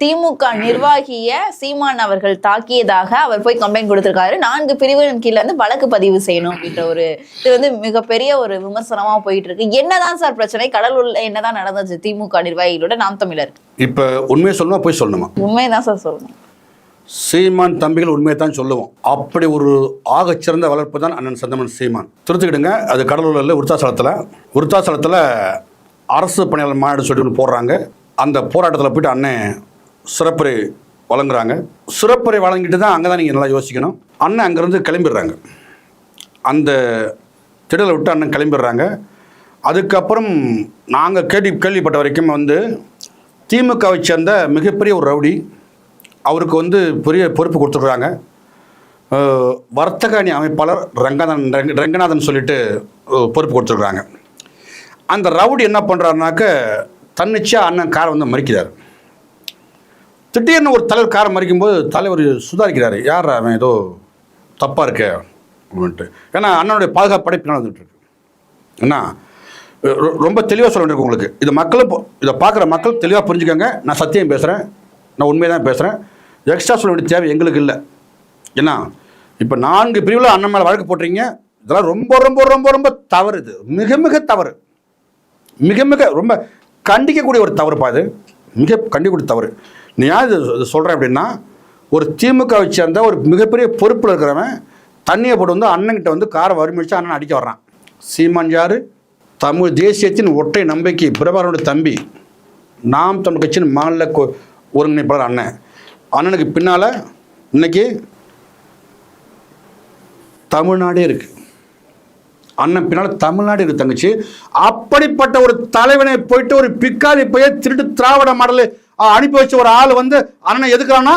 திமுக நிர்வாகிய சீமான் அவர்கள் தாக்கியதாக அவர் போய் கம்ப்ளைண்ட் கொடுத்திருக்காரு. 4 பிரிவுகளின் கீழ வழக்கு பதிவு செய்யணும் அப்படின்ற ஒரு இது மிகப்பெரிய ஒரு விமர்சனமா போயிட்டு இருக்கு. என்னதான் சார் பிரச்சனை? கடலூர்ல என்னதான் நடந்துச்சு திமுக நிர்வாகிகளோட நாம் தமிழர்? இப்ப உண்மையை சொல்லணுமா போய் சொல்லணுமா? உண்மையதான் சார் சொல்லணும். சீமான் தம்பிகள் உண்மையை தான் சொல்லுவோம். அப்படி ஒரு ஆகச்சிறந்த வளர்ப்பு தான் அண்ணன் செந்தமன் சீமான். திருத்துக்கிடுங்க, அது கடலூரில் விருத்தாசலத்தில் அரசு பணியாளர் மாநாடு சொல்லி ஒன்று போடுறாங்க. அந்த போராட்டத்தில் போய்ட்டு அண்ணன் சிறப்புரை வழங்குறாங்க. சிறப்புரை வழங்கிட்டு தான் அங்கே தான் நீங்கள் நல்லா யோசிக்கணும். அண்ணன் அங்கேருந்து கிளம்பிடுறாங்க. அந்த திடலை விட்டு அண்ணன் கிளம்பிடுறாங்க. அதுக்கப்புறம் நாங்கள் கேள்விப்பட்ட வரைக்கும் திமுகவை சேர்ந்த மிகப்பெரிய ஒரு ரவுடி அவருக்கு பெரிய பொறுப்பு கொடுத்துருக்குறாங்க. வர்த்தக அணி அமைப்பாளர் ரங்கநாதன் சொல்லிட்டு பொறுப்பு கொடுத்துருக்குறாங்க. அந்த ரவுடி என்ன பண்ணுறாருனாக்க தன்னிச்சையாக அண்ணன் காரை மறிக்கிறார். திடீர்னு ஒரு தலைவர் காரை மறிக்கும்போது தலைவர் சுதாரிக்கிறார். யார் அவன் ஏதோ தப்பாக இருக்கு அப்படின்ட்டு. ஏன்னா அண்ணனுடைய பாதுகாப்பு படைப்பினால் வந்துட்டுருக்கு. ஏன்னா ரொம்ப தெளிவாக சொல்ல வேண்டியிருக்கு உங்களுக்கு. இதை பார்க்குற மக்கள் தெளிவாக புரிஞ்சுக்கோங்க. நான் சத்தியம் பேசுகிறேன், நான் உண்மையை தான் பேசுகிறேன். எக்ஸ்ட்ரா சொல்ல வேண்டிய தேவை எங்களுக்கு இல்லை. ஏன்னா இப்போ 4 பிரிவில் அண்ணன் மேலே வழக்கு போட்டுறீங்க. இதெல்லாம் ரொம்ப ரொம்ப ரொம்ப ரொம்ப தவறு. இது மிக மிக தவறு. ரொம்ப கண்டிக்கக்கூடிய ஒரு தவறுப்பா. இது மிக கண்டிக்கக்கூடிய தவறு. நீ யார் இது சொல்கிறேன் அப்படின்னா, ஒரு திமுகவை சேர்ந்த ஒரு மிகப்பெரிய பொறுப்பில் இருக்கிறவன் தண்ணியை போட்டு அண்ணன்கிட்ட காரை வறுமைச்சு அண்ணன் அடிக்க வர்றான். சீமான் யார்? தமிழ் தேசியத்தின் ஒற்றை நம்பிக்கை பிரபாகரனுடைய தம்பி, நாம் தமிழ் கட்சியின் மாநில ஒருங்கிணைப்பாளர் அண்ணன். அண்ணனுக்கு பின்னால் இன்னைக்கு தமிழ்நாடே இருக்குது. அண்ணன் பின்னால் தமிழ்நாடு இருக்கு தங்கச்சி. அப்படிப்பட்ட ஒரு தலைவனை போயிட்டு ஒரு பிக்காலி போய் திருட்டு திராவிட மாடல் அனுப்பி வச்ச ஒரு ஆள் அண்ணனை எதுக்குறான்னா